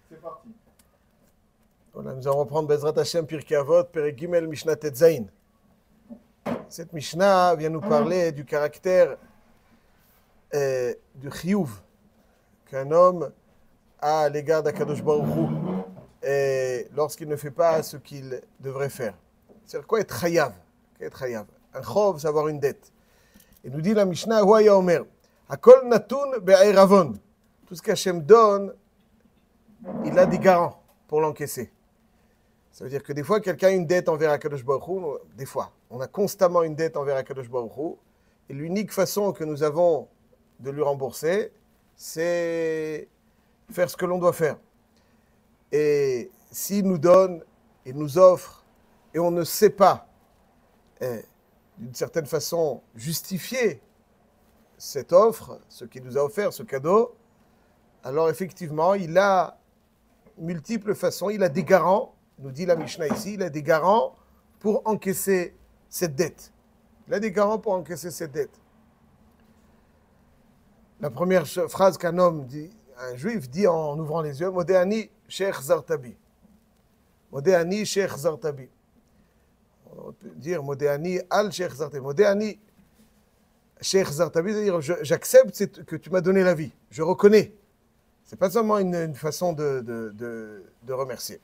C'est parti. Voilà, nous allons reprendre Bezrat Hashem Pirkei Avot, Perek Gimel, Mishnah Tetzain. Cette Mishnah vient nous parler du caractère du chiyuv qu'un homme a à l'égard d'Akadosh Baruch Hu lorsqu'il ne fait pas ce qu'il devrait faire. C'est quoi être chayav? Un chov, c'est avoir une dette. Et nous dit la Mishnah, Huaya Omer, Hakol natun be'eravon. Tout ce qu'Hachem donne, il a des garants pour l'encaisser. Ça veut dire que des fois, quelqu'un a une dette envers Akadosh Baruch Hu, des fois, on a constamment une dette envers Akadosh Baruch Hu, et l'unique façon que nous avons de lui rembourser, c'est faire ce que l'on doit faire. Et s'il nous donne, il nous offre, et on ne sait pas, d'une certaine façon, justifier cette offre, ce qu'il nous a offert, ce cadeau, alors effectivement, il a multiples façons, il a des garants, nous dit la Mishnah ici, il a des garants pour encaisser cette dette. Il a des garants pour encaisser cette dette. La première phrase qu'un homme dit, un juif dit en ouvrant les yeux, Modéani Sheikh Zartabi. Modéani Sheikh Zartabi. On peut dire Modéani Al Sheikh Zartabi. Modéani Sheikh Zartabi, c'est-à-dire j'accepte que tu m'as donné la vie. Je reconnais. Ce n'est pas seulement une façon de remercier.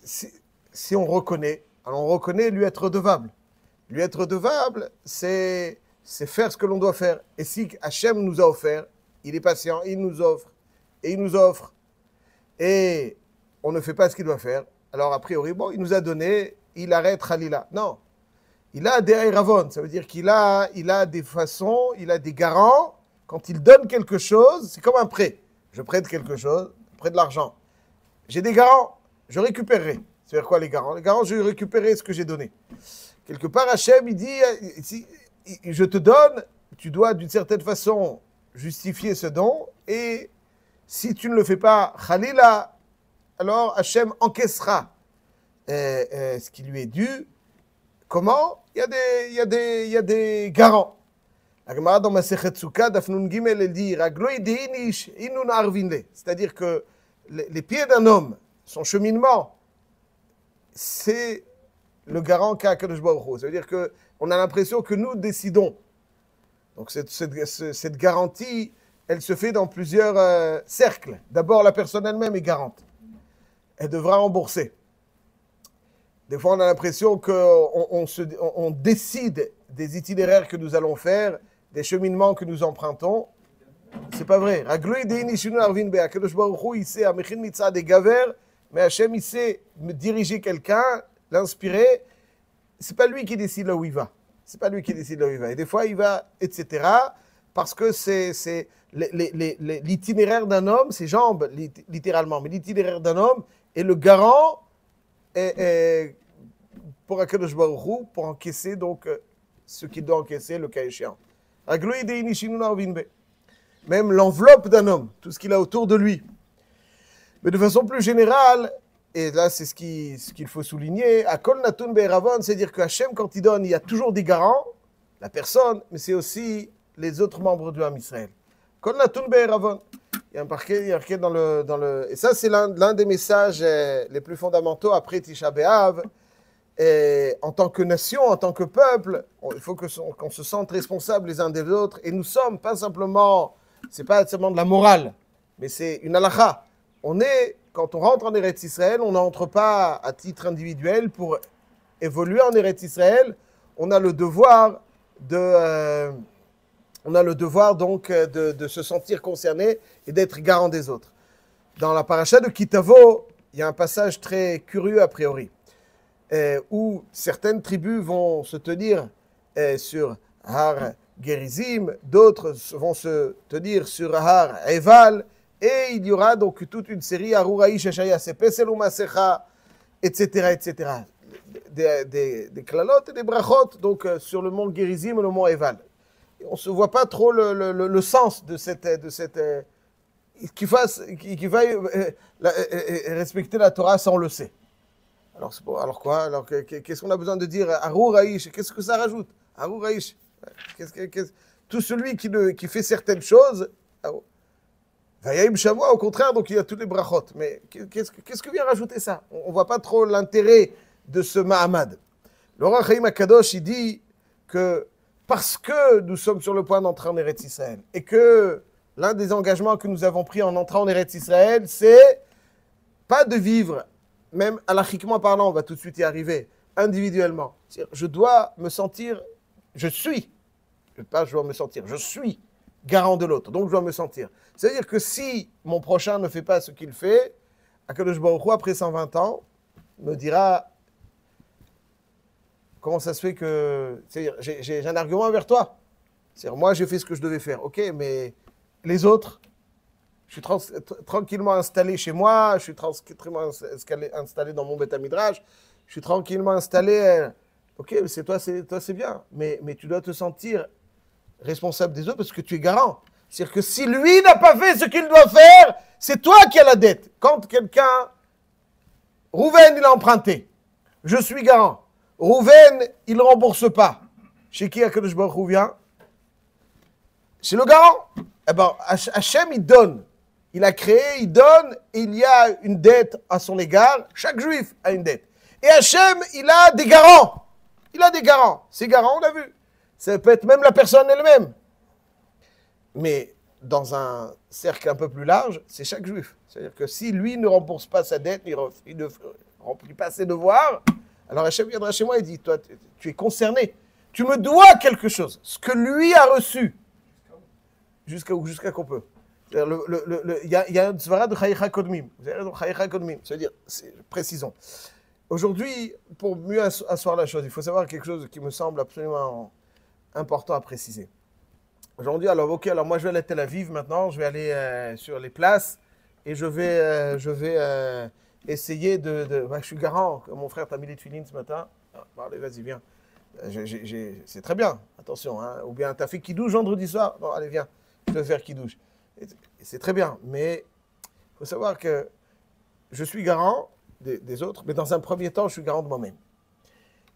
Si on reconnaît, alors on reconnaît lui être redevable. Lui être redevable, c'est faire ce que l'on doit faire. Et si Hachem nous a offert, il est patient, il nous offre, et il nous offre, et on ne fait pas ce qu'il doit faire, alors a priori, bon, il nous a donné, il arrête Khalila. Non. Il a des Eiravon, ça veut dire qu'il a des façons, il a des garants. Quand il donne quelque chose, c'est comme un prêt. Je prête quelque chose, je prête de l'argent. J'ai des garants, je récupérerai. C'est-à-dire quoi les garants? Les garants, je vais récupérer ce que j'ai donné. Quelque part, Hachem, il dit, si je te donne, tu dois d'une certaine façon justifier ce don, et si tu ne le fais pas, Khalila, alors Hachem encaissera ce qui lui est dû. Comment? Il y a des garants. La Gemara dans Masechet Sukkah, Daf Nun Gimel, elle dit c'est-à-dire que les pieds d'un homme, son cheminement, c'est le garant qu'a Akadosh Baruch Hu. Ça veut dire qu'on a l'impression que nous décidons. Donc cette garantie, elle se fait dans plusieurs cercles. D'abord, la personne elle-même est garante. Elle devra rembourser. Des fois, on a l'impression qu'on décide des itinéraires que nous allons faire, des cheminements que nous empruntons. C'est pas vrai. Akadosh Baruch Hu, il sait, Amechin Mitzah des Gaver, mais Hachem, il sait diriger quelqu'un, l'inspirer. C'est pas lui qui décide là où il va. C'est pas lui qui décide là où il va. Et des fois, il va, etc. Parce que c'est l'itinéraire d'un homme, ses jambes, littéralement, mais l'itinéraire d'un homme est le garant pour Akadosh Baruch Hu, pour encaisser donc ce qu'il doit encaisser, le cas échéant. Même l'enveloppe d'un homme, tout ce qu'il a autour de lui. Mais de façon plus générale, et là c'est ce qu'il faut souligner, Akol Natun Be'eravon, c'est-à-dire que Hachem, quand il donne, il y a toujours des garants, la personne, mais c'est aussi les autres membres du Ham Israël. Akol Natun Be'eravon. Il y a un marqué dans le... Et ça, c'est l'un des messages les plus fondamentaux après Tisha B'Av. Et en tant que nation, en tant que peuple, il faut qu'on se sente responsable les uns des autres. Et nous sommes pas simplement, c'est pas seulement de la morale, mais c'est une halakha. Quand on rentre en Eretz Israël, on n'entre pas à titre individuel pour évoluer en Eretz Israël. On a le devoir donc de se sentir concerné et d'être garant des autres. Dans la paracha de Kitavo, il y a un passage très curieux a priori. Où certaines tribus vont se tenir sur Har Gerizim, d'autres vont se tenir sur Har Eval, et il y aura donc toute une série Aruraï Shashaya Sepesel Umasecha, etc., etc. Des klalotes et des brachot, donc sur le mont Gerizim et le mont Eval. Et on ne se voit pas trop le sens de cette qu'il faille respecter la Torah, ça on le sait. Alors quoi? Alors qu'est-ce qu'on a besoin de dire Arur Haïch? Qu'est-ce que ça rajoute? Arur Haïch. Tout celui qui fait certaines choses, Vayaïm Shavua, au contraire, donc il y a toutes les brachot. Mais qu'est-ce que vient rajouter ça? On ne voit pas trop l'intérêt de ce Mahamad. Le Roi Chaim Akadosh, il dit que parce que nous sommes sur le point d'entrer en Eretz Israël, et que l'un des engagements que nous avons pris en entrant en Eretz Israël, c'est pas de vivre, même halachiquement parlant, on va tout de suite y arriver, individuellement. Je dois me sentir, je suis garant de l'autre, donc je dois me sentir. C'est-à-dire que si mon prochain ne fait pas ce qu'il fait, Akadosh Baruch Hu, après 120 ans, me dira comment ça se fait que... C'est-à-dire, j'ai un argument envers toi. C'est-à-dire, moi, j'ai fait ce que je devais faire. Ok, mais les autres, je suis tranquillement installé chez moi, je suis tranquillement installé dans mon Beth Midrash, je suis tranquillement installé... Ok, c'est toi, c'est bien. Mais tu dois te sentir responsable des autres parce que tu es garant. C'est-à-dire que si lui n'a pas fait ce qu'il doit faire, c'est toi qui as la dette. Quand quelqu'un... Rouven, il a emprunté. Je suis garant. Rouven, il ne rembourse pas. Chez qui Akadosh Baruch Hu vient? Chez le garant. Eh bien, Hachem, il donne. Il a créé, il donne, et il y a une dette à son égard. Chaque juif a une dette. Et Hachem, il a des garants. Il a des garants. Ces garants, on l'a vu. Ça peut être même la personne elle-même. Mais dans un cercle un peu plus large, c'est chaque juif. C'est-à-dire que si lui ne rembourse pas sa dette, il ne remplit pas ses devoirs, alors Hachem viendra chez moi et dit, toi, tu es concerné. Tu me dois quelque chose. Ce que lui a reçu. Jusqu'à qu'on peut. Il y a une svara de Chayecha Kodmim. Vous avez raison, Chayecha Kodmim. C'est-à-dire, précisons. Aujourd'hui, pour mieux asseoir la chose, il faut savoir quelque chose qui me semble absolument important à préciser. Aujourd'hui, alors moi je vais aller à Tel Aviv maintenant, je vais aller sur les places et je vais essayer de je suis garant, mon frère t'a mis les tuilines ce matin. Allez, vas-y, viens. C'est très bien, attention. Hein. Ou bien t'as fait kidouche vendredi soir. Non, allez, viens, je vais faire kidouche. C'est très bien, mais il faut savoir que je suis garant des autres, mais dans un premier temps, je suis garant de moi-même.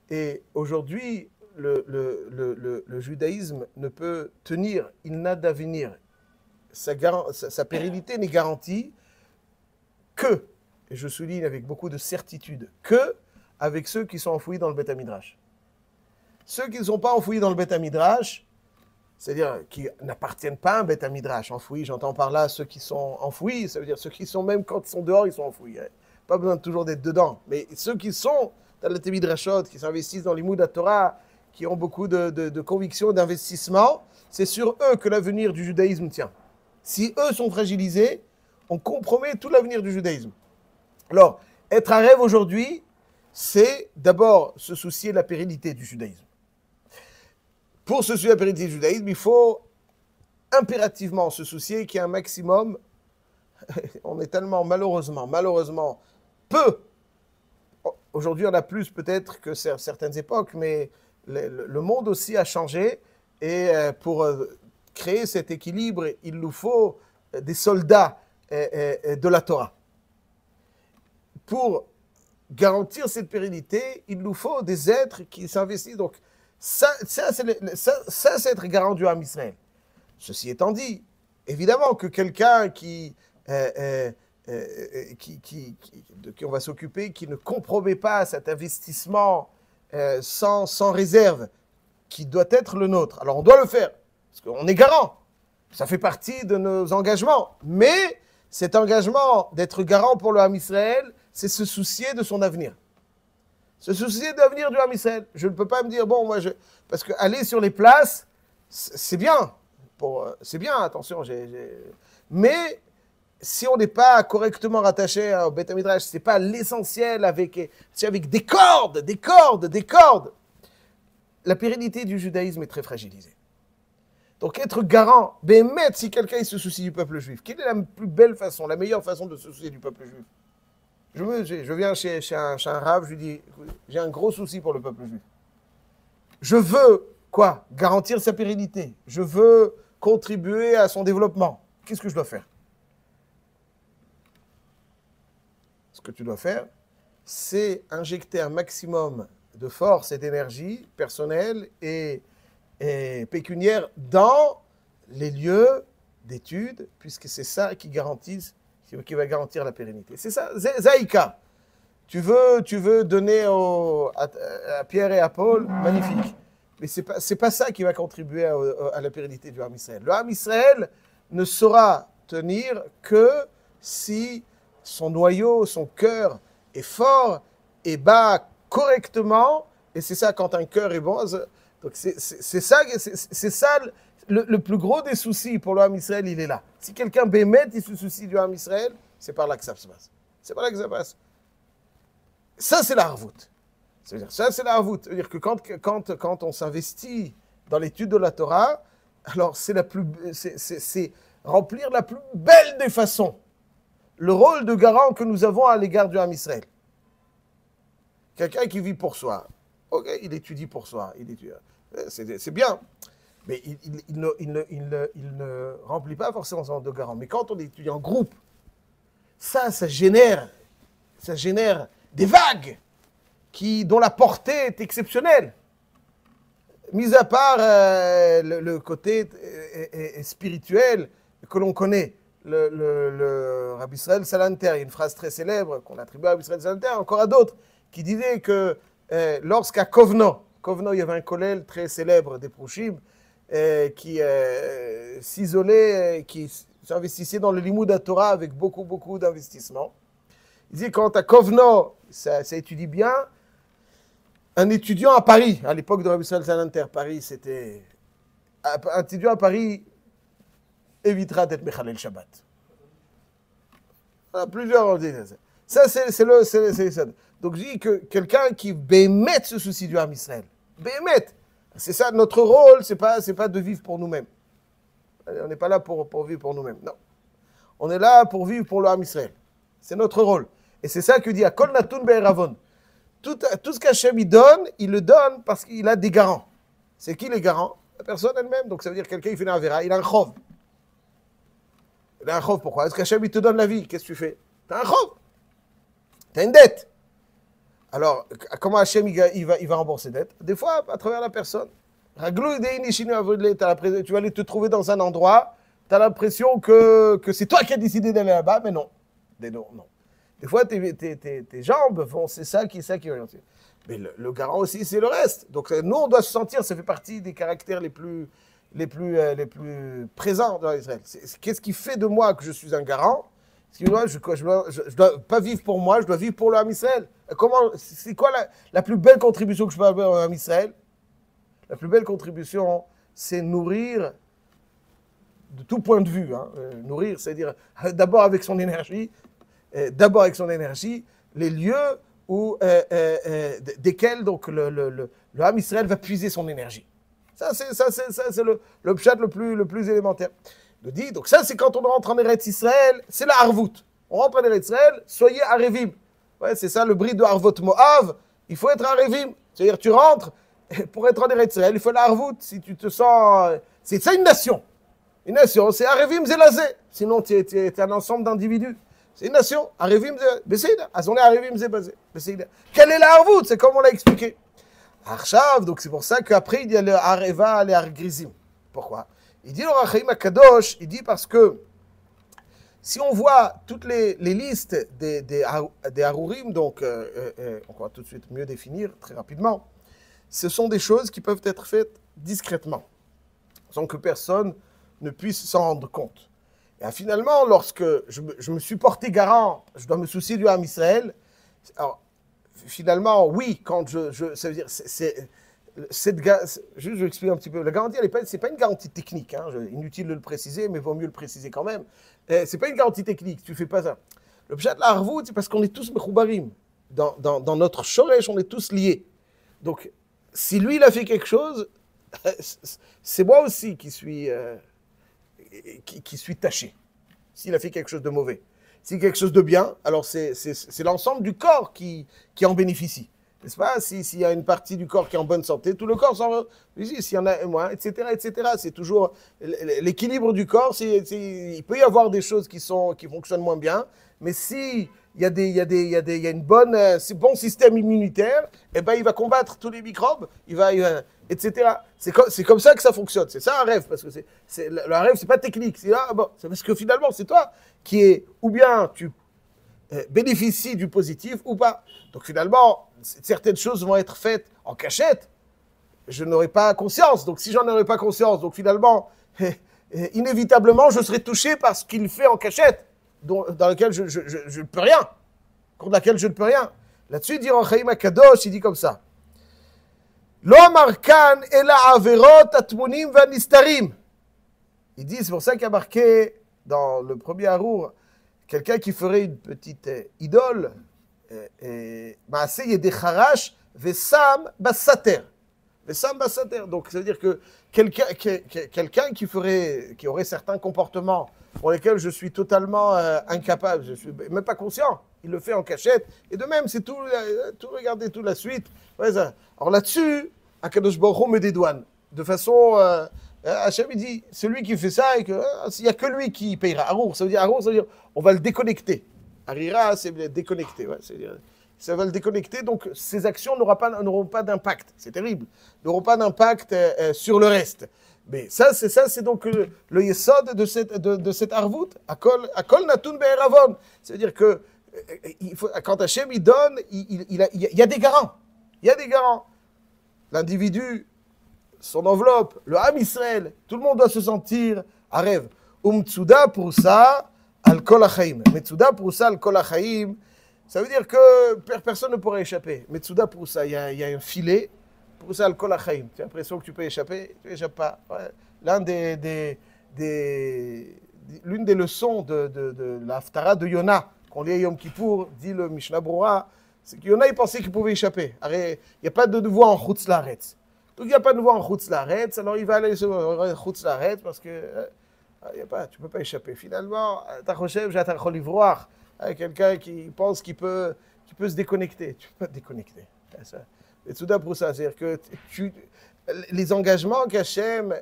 Et aujourd'hui, le judaïsme ne peut tenir, il n'a d'avenir. Sa pérennité n'est garantie que, et je souligne avec beaucoup de certitude, que avec ceux qui sont enfouis dans le Beth Midrash. Ceux qui ne sont pas enfouis dans le Beth Midrash, c'est-à-dire qui n'appartiennent pas à un Beth Midrash, enfouis, j'entends par là ceux qui sont enfouis, ça veut dire ceux qui sont même quand ils sont dehors, ils sont enfouis. Pas besoin de toujours d'être dedans, mais ceux qui sont dans le Beth Midrashot, qui s'investissent dans l'Imoud Torah, qui ont beaucoup de convictions, d'investissement, c'est sur eux que l'avenir du judaïsme tient. Si eux sont fragilisés, on compromet tout l'avenir du judaïsme. Alors, être un rêve aujourd'hui, c'est d'abord se soucier de la pérennité du judaïsme. Pour se soucier de la pérennité du judaïsme, il faut impérativement se soucier qu'il y ait un maximum, on est tellement malheureusement, peu, aujourd'hui on a plus peut-être que certaines époques, mais le monde aussi a changé et pour créer cet équilibre, il nous faut des soldats de la Torah. Pour garantir cette pérennité, il nous faut des êtres qui s'investissent. Donc, ça c'est être garant du Ham Israël. Ceci étant dit, évidemment que quelqu'un de qui on va s'occuper, qui ne compromet pas cet investissement sans réserve, qui doit être le nôtre. Alors on doit le faire, parce qu'on est garant. Ça fait partie de nos engagements. Mais cet engagement d'être garant pour le Ham Israël, c'est se soucier de son avenir. Se soucier de l'avenir du Ham Israël. Je ne peux pas me dire, bon, parce qu'aller sur les places, c'est bien. C'est bien, attention. Mais si on n'est pas correctement rattaché au Beth Midrash, ce n'est pas l'essentiel avec des cordes, la pérennité du judaïsme est très fragilisée. Donc être garant, bémet, si quelqu'un se soucie du peuple juif, quelle est la plus belle façon, la meilleure façon de se soucier du peuple juif? Je viens chez un rave, je lui dis, j'ai un gros souci pour le peuple juif. Je veux, quoi? Garantir sa pérennité. Je veux contribuer à son développement. Qu'est-ce que je dois faire? Ce que tu dois faire, c'est injecter un maximum de force et d'énergie personnelle et pécuniaire dans les lieux d'études, puisque c'est ça qui va garantir la pérennité. C'est ça, Zaïka. Tu veux donner à Pierre et à Paul, magnifique. Mais c'est pas ça qui va contribuer à la pérennité du Ham Israël. Le Ham Israël ne saura tenir que si son noyau, son cœur est fort et bat correctement. Et c'est ça, quand un cœur est bon. Donc c'est ça le plus gros des soucis pour le Ham Israël, il est là. Si quelqu'un bémet, il se soucie du Ham Israël, c'est par là que ça se passe. C'est par là que ça passe. Ça, c'est la harvout. Ça, c'est la harvout. C'est-à-dire que quand on s'investit dans l'étude de la Torah, alors c'est remplir la plus belle des façons le rôle de garant que nous avons à l'égard du Ham Israël. Quelqu'un qui vit pour soi, ok, il étudie pour soi, c'est bien, mais il ne remplit pas forcément son rôle de garant. Mais quand on étudie en groupe, ça génère des vagues dont la portée est exceptionnelle. Mis à part le côté spirituel que l'on connaît, le Rabbi Israël Salanter, il y a une phrase très célèbre qu'on attribue à Rabbi Israël Salanter, encore à d'autres, qui disait que lorsqu'à Kovno, il y avait un kollel très célèbre des Proshim, qui s'isolait, qui s'investissait dans le Limoud à Torah avec beaucoup d'investissement. Il disait quand à Kovno, ça étudie bien, un étudiant à Paris, à l'époque de Rabbi Israël Salanter, Paris, c'était... Un étudiant à Paris évitera d'être Mechalel Shabbat. Plusieurs... Ça, c'est ça. Donc, je dis que quelqu'un qui bémet ce souci du Ham Israël, bémet, c'est ça, notre rôle, c'est pas de vivre pour nous-mêmes. On n'est pas là pour vivre pour nous-mêmes, non. On est là pour vivre pour le Ham Israël. C'est notre rôle. Et c'est ça que dit Akol Natun Be'eravon. Tout ce qu'Hachem il le donne parce qu'il a des garants. C'est qui les garants? La personne elle-même. Donc ça veut dire quelqu'un qui fait une avéra, il a un chov. Il a un chov, pourquoi? Est-ce qu'Hachem il te donne la vie? Qu'est-ce que tu fais? Tu as un chov. Tu as une dette. Alors, comment Hachem il va rembourser dette? Des fois, à travers la personne. Tu vas aller te trouver dans un endroit, tu as l'impression que c'est toi qui as décidé d'aller là-bas, mais non. Non. Des fois, tes jambes vont, c'est ça qui oriente. Mais le garant aussi, c'est le reste. Donc, nous, on doit se sentir, ça fait partie des caractères les plus présents dans Israël. Qu'est-ce qui fait de moi que je suis un garant? Je ne dois pas vivre pour moi, je dois vivre pour le Ham Israël. C'est quoi la plus belle contribution que je peux avoir au Ham Israël? La plus belle contribution, c'est nourrir, de tout point de vue, nourrir, c'est-à-dire d'abord avec son énergie, les lieux desquels donc, le Ham Israël va puiser son énergie. Ça, c'est le pshat le plus élémentaire. Il dit, donc ça, c'est quand on rentre en Eretz Israël, c'est la Harvout. On rentre en Eretz Israël, soyez Arevim. Ouais, c'est ça le bris de Harvot Moav, il faut être Arevim. C'est-à-dire, tu rentres, pour être en Eretz Israël, il faut la Harvout. Si tu te sens... C'est ça une nation. Une nation, c'est Arevim Zelazé. Sinon, tu es un ensemble d'individus. C'est une nation. Arevim Besséida. On est Arevim Besséida. Quelle est la Harvout? C'est comme on l'a expliqué. Arshav, donc c'est pour ça qu'après, il y a le Areva, les Argrizim. Pourquoi? Il dit le Rachaim Akadosh, il dit parce que si on voit toutes les listes des Harurim, donc on va tout de suite mieux définir très rapidement, ce sont des choses qui peuvent être faites discrètement, sans que personne ne puisse s'en rendre compte. Et finalement, lorsque je me suis porté garant, je dois me soucier du Ham Israël, alors finalement, oui, quand ça veut dire, je vais expliquer un petit peu. La garantie, c'est pas une garantie technique. Inutile de le préciser, mais vaut mieux le préciser quand même. C'est pas une garantie technique. Tu fais pas ça. Le pshat de la harvout, c'est parce qu'on est tous mechoubarim. Dans notre shoresh, on est tous liés. Donc, si lui, il a fait quelque chose, c'est moi aussi qui suis taché. S'il a fait quelque chose de mauvais. Si quelque chose de bien, alors c'est l'ensemble du corps qui en bénéficie. N'est-ce pas? S'il y a une partie du corps qui est en bonne santé, tout le corps s'en va. S'il y en a moins, etc., etc. C'est toujours l'équilibre du corps. Il peut y avoir des choses qui fonctionnent moins bien, mais si il y a une bonne, bon système immunitaire, eh ben, il va combattre tous les microbes, etc. C'est comme ça que ça fonctionne. C'est ça un rêve, parce que le rêve, c'est pas technique. C'est parce que finalement, c'est toi qui est, ou bien tu bénéficie du positif ou pas. Donc finalement, certaines choses vont être faites en cachette. Je n'aurai pas conscience. Donc si j'en aurai pas conscience, donc finalement, inévitablement, je serai touché par ce qu'il fait en cachette, dans lequel je ne peux rien. Contre laquelle je ne peux rien. Là-dessus, il dit en Chaim HaKadosh, il dit comme ça. Lo amarkan ela averot atmunim vanistarim. Il dit, c'est pour ça qu'il y a marqué dans le premier Arour, quelqu'un qui ferait une petite idole, Maaseh yedecharash vesam bassater. Vesam bassater. Donc, ça veut dire que quelqu'un qui aurait certains comportements pour lesquels je suis totalement incapable, je ne suis même pas conscient, il le fait en cachette. Et de même, c'est tout regardez, toute la suite. Ouais, ça. Alors là-dessus, Akadosh Baruch Hu me dédouane. De façon... Hachem, il dit, celui qui fait ça, il n'y a que lui qui payera. Arour, ça veut dire, on va le déconnecter. Arira, c'est déconnecter. Ouais, ça va le déconnecter, donc ses actions n'auront pas d'impact. C'est terrible. N'auront pas d'impact sur le reste. Mais ça, c'est donc le yesod de cette arvout. Akol natun be'eravon. C'est-à-dire que quand Hachem il donne, il y a des garants. Il y a des garants. L'individu, son enveloppe, le Ham Israël, tout le monde doit se sentir à rêve. Tzuda pour ça, al kol hachaim. Mais tzuda pour ça, al kol hachaim, ça veut dire que personne ne pourrait échapper. Mais tzuda pour ça, il y a un filet. Pour ça, al kol hachaim. Tu as l'impression que tu peux échapper, tu n'échappes pas. Ouais. L'une des leçons de la Haftara de Yona, qu'on lit à Yom Kippour, dit le Mishnah Brura, c'est que Yona, il pensait qu'il pouvait échapper. Il n'y a pas de voie en Chutz Laaretz. Donc il n'y a pas de voie en Chutz Laaretz, alors il va aller sur Chutz Laaretz parce que tu ne peux pas échapper. Finalement, quelqu'un qui pense qu'il peut se déconnecter. Tu ne peux pas te déconnecter. Et tout pour ça, c'est-à-dire que les engagements qu'Hachem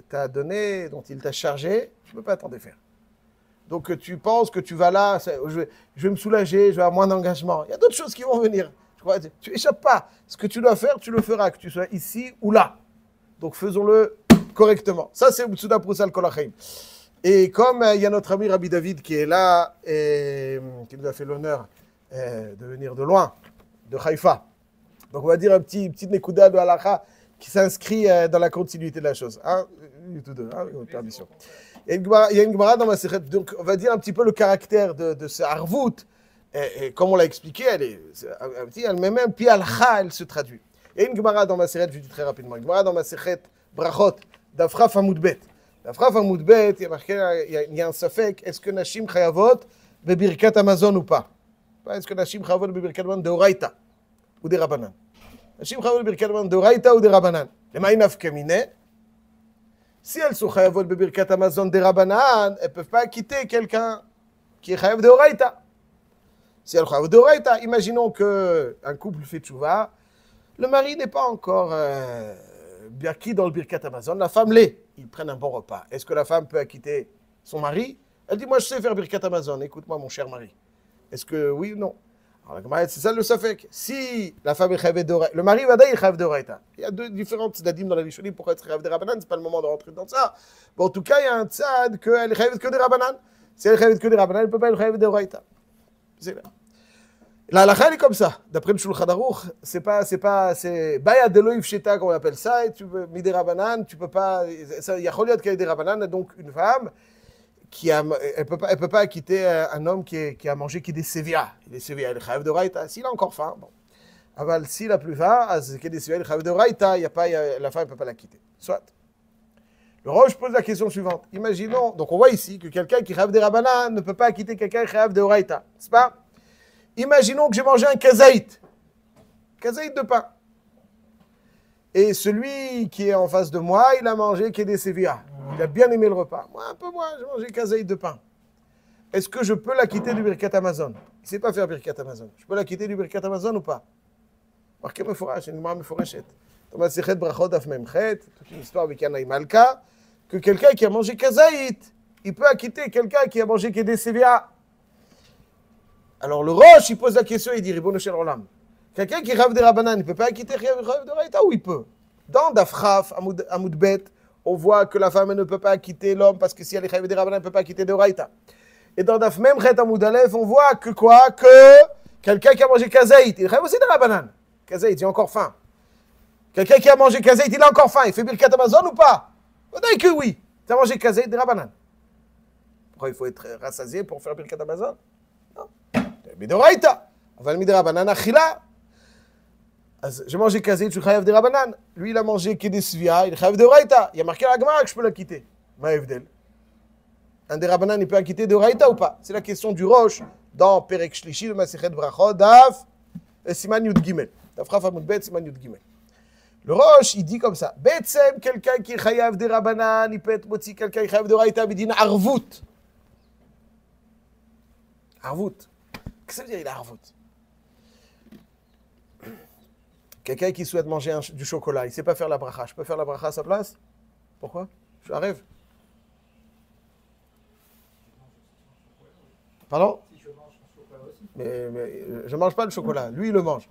t'a donnés, dont il t'a chargé, tu ne peux pas t'en défaire. Donc tu penses que tu vas là, je vais me soulager, je vais avoir moins d'engagement. Il y a d'autres choses qui vont venir. Tu n'échappes pas. Ce que tu dois faire, tu le feras, que tu sois ici ou là. Donc faisons-le correctement. Ça, c'est Mtsuda Proussal Kolachim. Et comme il y a notre ami Rabbi David qui est là, et qui nous a fait l'honneur de venir de loin, de Haïfa. Donc on va dire un petit Nekuda de Halacha qui s'inscrit dans la continuité de la chose. Tous deux, permission. Il y a une Gemara dans ma Masechet, donc on va dire un petit peu le caractère de ce Harvout. Et comme on l'a expliqué, elle met même, puis Alcha, elle se traduit. Il y a une Gemara dans ma Masechet, je dis très rapidement, une Gemara dans ma Masechet Brachot, d'Afraf Hamoudbet. D'Afraf Hamoudbet, il y a marqué, il y a un safek, est-ce que Nashim Chayavot bebirkat Amazon ou pas? Est-ce que Nashim Chayavot bebirkat Amazon de Oraita ou des Rabanan? Nashim Chayavot bebirkat Amazon de Oraita ou des Rabanan? Les Maïnaf Kamine, si elles sont Chayavot bebirkat Amazon des Rabanan, elles ne peuvent pas quitter quelqu'un qui est Chayav de Oraita. Si elles sont Chayav de Oraita, imaginons qu'un couple fait tchouva, le mari n'est pas encore bien qui dans le Birkat Amazon, la femme l'est. Ils prennent un bon repas. Est-ce que la femme peut acquitter son mari? Elle dit, moi je sais faire Birkat Amazon, écoute-moi mon cher mari. Est-ce que oui ou non? Alors, c'est ça le safek. Si la femme est chayav d'oraita, le mari va dire chayav d'oraita. Il y a deux différentes tzadim dans la Rishonim pour être chayav de Rabanan, c'est pas le moment de rentrer dans ça. Bon, en tout cas, il y a un tzad qu'elle est chayav que de Rabanan. Si elle est chayav que de Rabanan, elle ne peut pas être chayav d'oraita. C'est là. La halakha est comme ça. D'après le Shulchan Aruch, c'est baya deloïf sheta comme on appelle ça. Et tu peux midé Rabanan, tu peux pas. Il y a choliot qui a des Rabanan, donc une femme elle peut pas quitter un homme qui a mangé qui est des sévia. Il est sévia, il est chayav de raita. S'il a encore faim, bon. Aval, s'il a plus faim, qui est des sévia, il est chayav de raita, la femme ne peut pas la quitter. Soit. Le Roche pose la question suivante. Imaginons, donc on voit ici que quelqu'un qui chayav de Rabanan ne peut pas quitter quelqu'un qui chayav de raita. C'est pas? Imaginons que j'ai mangé un kazaït de pain. Et celui qui est en face de moi, il a mangé qui est des sévia. Il a bien aimé le repas. Moi, un peu moins, j'ai mangé kazaït de pain. Est-ce que je peux la quitter du Birkat Amazon? Il ne sait pas faire Birkat Amazon. Je peux la quitter du Birkat Amazon ou pas? marqué Meforash, une Gemara Meforeshet. Dans Masechet Brachot Daf Memchet, toute une histoire avec Yana et Malka, que quelqu'un qui a mangé kazaït, il peut acquitter quelqu'un qui a mangé Kedé CVA. Alors le Roche, il pose la question, il dit Ribono Shel Olam. Quelqu'un qui rêve des Rabbanan, il ne peut pas acquitter rêve de Raïta ou il peut? Dans Dafraf, Amoudbet, on voit que la femme ne peut pas acquitter l'homme parce que si elle est rêve des Rabbanan, elle ne peut pas acquitter de Raïta. Et dans Daf Memchet Amoudalef, on voit que quoi? Que quelqu'un qui a mangé kazaït, il rêve aussi des Rabbanan. Kazaït, il a encore faim. Quelqu'un qui a mangé kazaït, il a encore faim. Il fait Birkat Amazon ou pas? On dit que oui. Tu as mangé kazaït des Rabbanan. Pourquoi il faut être rassasié pour faire Birkat Amazon? Non. Mais de Raïta. On va le mettre des Rabbanan Achila. J'ai mangé kazaït, je suis chayav des Rabbanan. Lui, il a mangé Kedé Svia, il est chayav de Raïta. Il y a marqué à la Gemara que je peux la quitter. Maïvdel. Un des Rabbanan, il peut acquitter de Raïta ou pas? C'est la question du Roche dans Perek Shlishi, le Masechet Brachot, Daf, Siman Yud Gimel. Daf Raf Amud Bet, Siman Yud Gimel. Le Roche, il dit comme ça. Betsem, quelqu'un qui est chayav des Rabbanan, il peut être motzi, quelqu'un qui est chayav de Raïta, il dit Arvut. Arvut. Qu'est-ce que ça veut dire, il a Arvut? Quelqu'un qui souhaite manger du chocolat, il ne sait pas faire la bracha. Je peux faire la bracha à sa place? Pourquoi? Je suis un rêve. Pardon? Si je mange le chocolat aussi. Mais je ne mange pas le chocolat. Lui, il le mange.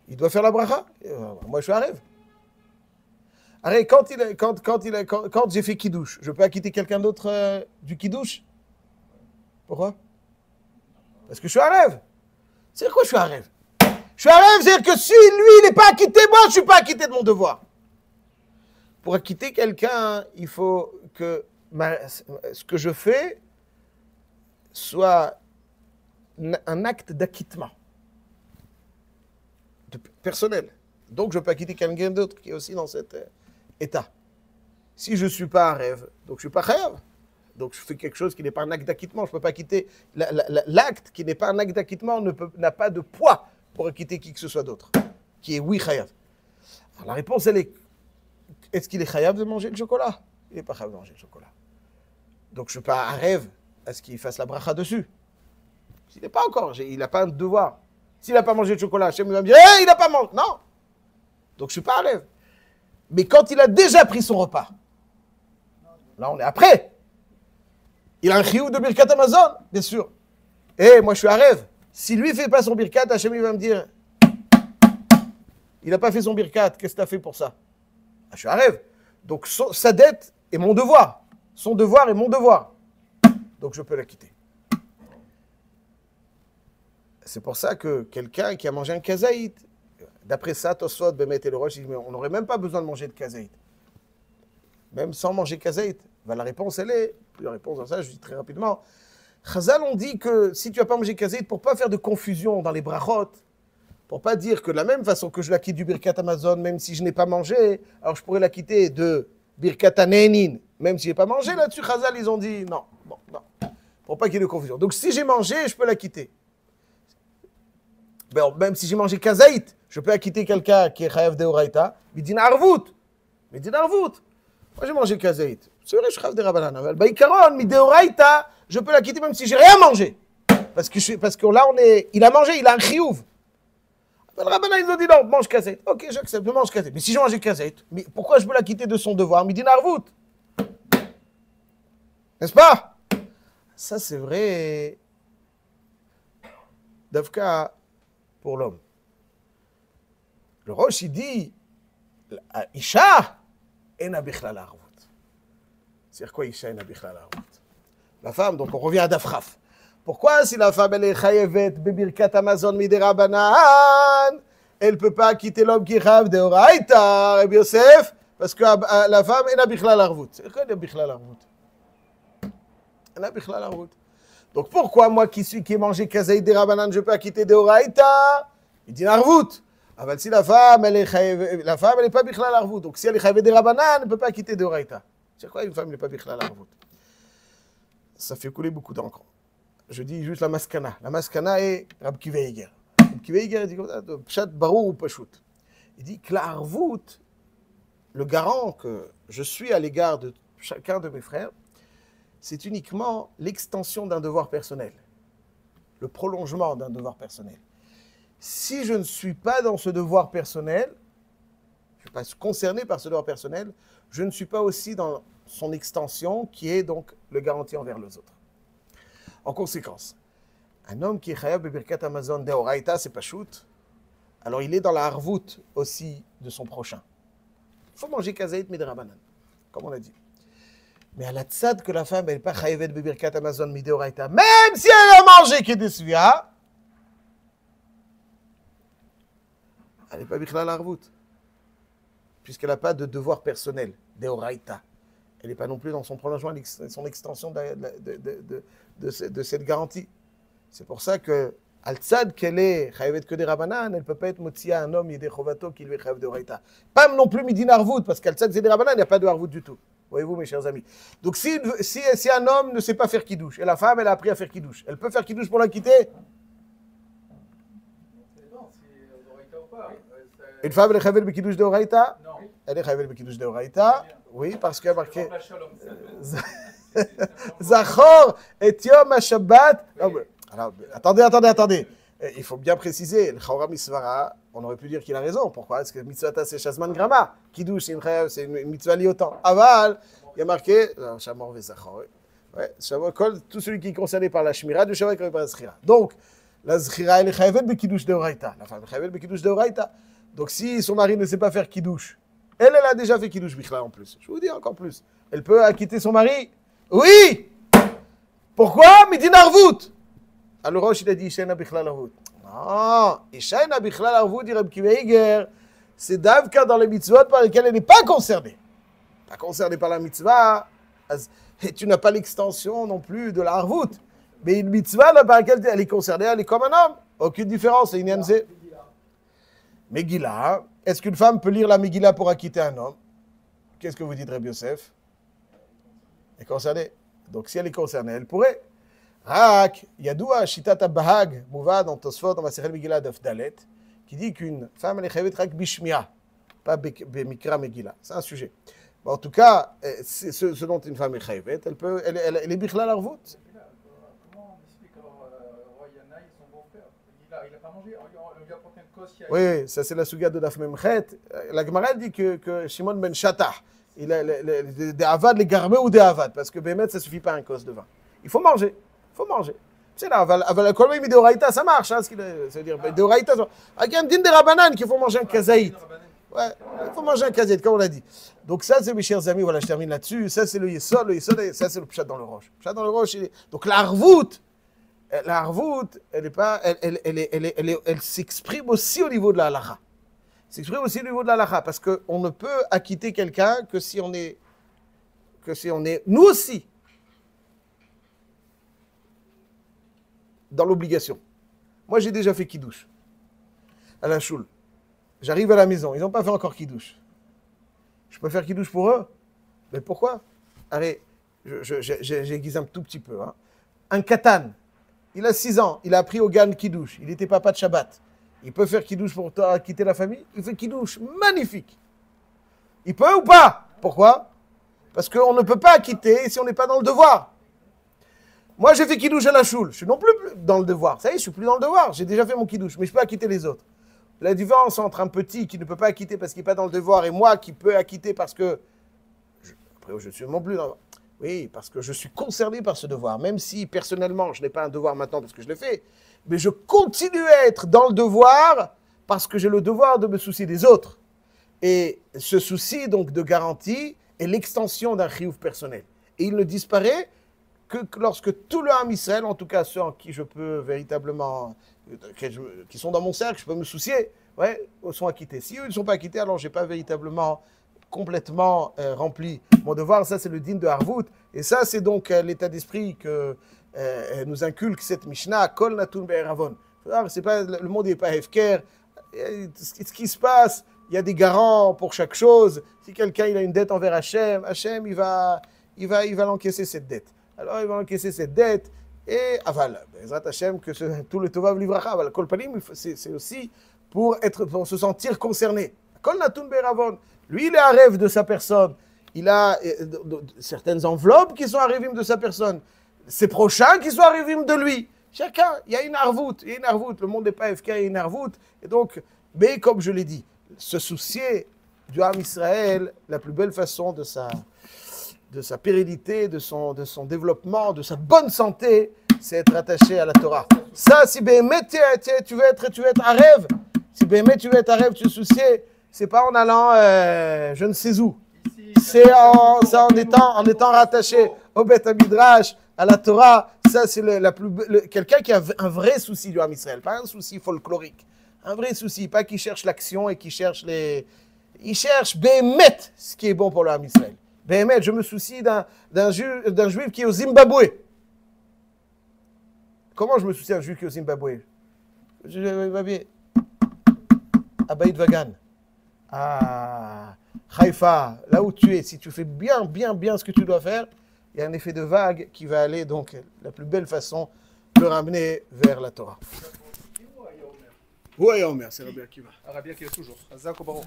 Il doit faire la bracha? Moi, je suis un rêve. Arrête, quand j'ai fait kidouche, je peux acquitter quelqu'un d'autre du kidouche? Pourquoi? Parce que je suis un rêve. C'est quoi je suis un rêve? Je suis un rêve, c'est-à-dire que si lui, il n'est pas acquitté, moi, je ne suis pas acquitté de mon devoir. Pour acquitter quelqu'un, il faut que ce que je fais soit un acte d'acquittement personnel. Donc, je peux acquitter quelqu'un d'autre qui est aussi dans cet état. Si je ne suis pas un rêve, donc je ne suis pas chayav. Donc, je fais quelque chose qui n'est pas un acte d'acquittement. Je ne peux pas quitter. L'acte qui n'est pas un acte d'acquittement n'a pas de poids pour acquitter qui que ce soit d'autre, qui est oui chayav. Alors, la réponse, elle est-ce qu'il est chayav de manger le chocolat? Il n'est pas chayav de manger le chocolat. Donc, je ne suis pas un rêve à ce qu'il fasse la bracha dessus. Il n'est pas encore, il n'a pas un devoir. S'il n'a pas mangé de chocolat, Hachem va me dire hey, il n'a pas mangé. Non. Donc, je ne suis pas un rêve. Mais quand il a déjà pris son repas, là, on est après. Il a un chiyuv de Birkat Amazon, bien sûr. Et moi, je suis un rêve. Si lui ne fait pas son birkat, Hachem va me dire il n'a pas fait son birkat, qu'est-ce que tu as fait pour ça? Je suis un rêve. Donc sa dette est mon devoir. Son devoir est mon devoir. Donc je peux la quitter. C'est pour ça que quelqu'un qui a mangé un kazaït, d'après ça, Tosfot, Bemet et le Roche, on n'aurait même pas besoin de manger de kazaït. Même sans manger kazaït. Ben, la réponse, elle est, la réponse à ça, je dis très rapidement, Chazal, on dit que si tu n'as pas mangé kazaït, pour ne pas faire de confusion dans les brachot, pour ne pas dire que de la même façon que je la quitte du Birkat Amazon, même si je n'ai pas mangé, alors je pourrais la quitter de Birkat Anenin, même si je n'ai pas mangé, là-dessus, Chazal, ils ont dit non, bon, non, pour pas qu'il y ait de confusion. Donc si j'ai mangé, je peux la quitter. Ben, même si j'ai mangé kazaït, je peux acquitter quelqu'un qui est chayav de Oraïta, Midin Arvut. Moi, j'ai mangé kazaït. C'est vrai, je suis chayav de Rabbanan. Baïkaron, Midin Oraïta, je peux la quitter même si j'ai rien mangé. Parce que là, il a mangé, il a un chiyuv. Le Rabbanan, ils ont dit non, mange kazaït. Ok, j'accepte, je mange kazaït. Mais si j'ai mangé kazaït, mais pourquoi je peux la quitter de son devoir? Midin Arvut. N'est-ce pas? Ça, c'est vrai. Davka pour l'homme. Le Roche, il dit Isha ena bichlal arvut. C'est-à-dire quoi Isha ena bichlal arvut? La femme, donc on revient à Dafraf. Pourquoi si la femme elle est chayevet bebirkat Amazon midei Rabbanan, elle ne peut pas quitter l'homme qui est chayev de Oraïta, Rabbi Yosef, parce que la femme ena bichlal arvut. C'est quoi ena bichlal arvut? Ena bichlal arvut. Donc pourquoi moi qui ai mangé kazaït de Rabbanan, je peux quitter de Oraïta? Il dit arvut. Ah, si la femme elle est pas bichlal arvut. Donc si elle est chayev de Rabbanan, elle ne peut pas quitter de Oraïta. C'est quoi une femme n'est pas bichlal arvut? Ça fait couler beaucoup d'encre. Je dis juste la maskana. La maskana est Rab Kiva Eiger. Rab Kiva Eiger dit comme ça, pshat barou ou pashut. Il dit que la arvut, le garant que je suis à l'égard de chacun de mes frères, c'est uniquement l'extension d'un devoir personnel, le prolongement d'un devoir personnel. si je ne suis pas dans ce devoir personnel, je ne suis pas concerné par ce devoir personnel, je ne suis pas aussi dans son extension qui est donc le garantie envers les autres. En conséquence, un homme qui est chayav bebirkat Hamazon deoraita, c'est pas shoot, alors il est dans la harvout aussi de son prochain. Il faut manger kazaït midrabanan, comme on a dit. Mais à la tzad que la femme n'est pas chayavet bebirkat Hamazon mideoraita, même si elle a mangé kedesvia, elle n'est pas bichlal la harvout, puisqu'elle n'a pas de devoir personnel, deoraita. Elle n'est pas non plus dans son prolongement, son extension de cette garantie. C'est pour ça que, al-tzad qu'elle est chayavet que des rabanan, elle ne peut pas être motia un homme, yedé chovato, qui lui est chayav de oraita. Pas non plus midin harvout, parce qu'al-tzad c'est des rabanan, il n'y a pas de harvout du tout. Voyez-vous, mes chers amis. Donc, si un homme ne sait pas faire kidouche, et la femme, elle a appris à faire kidouche, elle peut faire kidouche pour la quitter? Une femme, elle est chayavet de kidouche de oraita? Non. Elle est chayavet de kidouche de oraita. Oui, parce qu'il y a marqué Zachor et Yom HaShabbat. Alors, attendez. Il faut bien préciser, le Chawra Misvara, on aurait pu dire qu'il a raison. Pourquoi? Parce que mitzvata c'est Shazman Grama. Kiddush, c'est une mitzvah liée au temps. Aval, il y a marqué Shamor ve Zachor. Ouais, tout celui qui est concerné par la Shmira du Shabbat et par la Zchira. Donc, la Zchira, elle est chayavet be Kiddush de Oraita. La femme est chayavet be Kiddush de Oraita. Donc, si son mari ne sait pas faire Kiddush, elle a déjà fait Kiddush Bichla en plus. Je vous dis encore plus. Elle peut acquitter son mari. Oui! Pourquoi? Midin Arvout. Alors Rosh, il a dit Ishaina Bichlal Arvout. Non, Ishaina Bichlal Arvout, dit Reb Kiva Eiger, c'est Davka dans les mitzvot par lesquelles elle n'est pas concernée. Pas concernée par la mitzvah. Et tu n'as pas l'extension non plus de la Arvout. Mais une mitzvah là, par laquelle elle est concernée, elle est comme un homme. Aucune différence, c'est une Yanzé. Megillah. Est-ce qu'une femme peut lire la Megillah pour acquitter un homme? Qu'est-ce que vous dites, Reb Yosef? Elle est concernée. Donc, si elle est concernée, elle pourrait. Rak, Yadoua, Shitat Bahag, Mouva, dans Tosfot, dans Masechel Megillah d'Afdalet, qui dit qu'une femme, elle est chayavet rak bishmia, pas bemikra Megillah. C'est un sujet. Bon, en tout cas, c'est ce dont une femme est chayavet, elle est bichlal arvout. Comment on explique Roy Yanaï, son beau-frère? Il n'a pas mangé, on lui a apporté une cosse. Oui, ça c'est la souga de Daf Memchet. La Gemara dit que Shimon ben Shattah, il a des avad, les garmés ou des avad, parce que Bémet, ça ne suffit pas un cos de vin. Il faut manger. C'est là, la colombe de Oraïta, ça marche. Hein, c'est-à-dire, de Oraïta, avec un din de Rabanan qu'il faut manger un kazaït. Ouais, il faut manger un kazaït, comme on l'a dit. Donc, ça, c'est mes chers amis, voilà, je termine là-dessus. Ça, c'est le yesod, ça, c'est le pshat dans le roche. Pshat dans le roche, donc la harvout, elle s'exprime aussi au niveau de la halacha. S'exprime aussi au niveau de la halacha, parce qu'on ne peut acquitter quelqu'un que si on est, nous aussi, dans l'obligation. Moi, j'ai déjà fait kidouche à la choule. J'arrive à la maison, ils n'ont pas fait encore kidouche. Je peux faire kidouche pour eux? Mais pourquoi? Allez, j'aiguise un tout petit peu. Hein. Un katan, il a 6 ans, il a appris au gan kidouche, il était papa de Shabbat. Il peut faire kidouche pour quitter la famille? Il fait kidouche, magnifique. Il peut ou pas? Pourquoi? Parce qu'on ne peut pas quitter si on n'est pas dans le devoir. Moi, j'ai fait kidouche à la choule. Je suis non plus dans le devoir. Ça y est, je suis plus dans le devoir. J'ai déjà fait mon kidouche, mais je peux acquitter les autres. La différence entre un petit qui ne peut pas acquitter parce qu'il n'est pas dans le devoir et moi qui peux acquitter parce que... Après, je suis non plus dans... Oui, parce que je suis concerné par ce devoir. Même si, personnellement, je n'ai pas un devoir maintenant parce que je l'ai fait. Mais je continue à être dans le devoir parce que j'ai le devoir de me soucier des autres. Et ce souci, donc, de garantie est l'extension d'un chiyuv personnel. Et il ne disparaît que lorsque tout le Ham Israël, en tout cas ceux en qui je peux véritablement, qui sont dans mon cercle, je peux me soucier, ouais, sont acquittés. Si eux ne sont pas acquittés, alors je n'ai pas véritablement complètement rempli mon devoir. Ça, c'est le din de Harvout. Et ça, c'est donc l'état d'esprit que nous inculque cette Mishnah, Kol Natun Be'eravon. C'est pas, le monde n'est pas hefker. Ce qui se passe, il y a des garants pour chaque chose. Si quelqu'un il a une dette envers Hachem, Hachem il va l'encaisser cette dette. Alors, il va encaisser cette dette, et aval, Bezrat Hashem, que tout le Tovav Livracha, Kol Panim, c'est aussi pour se sentir concerné. Kol Natun Be'eravon. Lui, il est à rêve de sa personne. Il a certaines enveloppes qui sont à rêve de sa personne. Ses prochains qui sont à rêve de lui. Chacun, il y a une arvoute, le monde n'est pas FK, il y a une arvoute. Et donc, mais comme je l'ai dit, se soucier du Ham Israël, la plus belle façon de sa pérennité, de son développement, de sa bonne santé, c'est être attaché à la Torah. Ça, si Béhémet, tu veux être un rêve, si Béhémet, tu veux être un rêve, tu te soucies, c'est pas en allant je ne sais où. C'est en étant rattaché au Beth Midrash, à la Torah. Ça, c'est quelqu'un qui a un vrai souci du Ham Israël, pas un souci folklorique. Un vrai souci, pas qui cherche l'action et qui cherche il cherche Béhémet, ce qui est bon pour le Ham Israël. Béhémet, je me soucie d'un juif qui est au Zimbabwe. Comment je me soucie d'un juif qui est au Zimbabwe? À Baïd Vagan, à Haïfa, là où tu es, si tu fais bien ce que tu dois faire, il y a un effet de vague qui va aller, donc, la plus belle façon de le ramener vers la Torah. Oui, Omer, c'est Rabbi Akiva. Rabbi Akiva toujours. Azak au Baruch.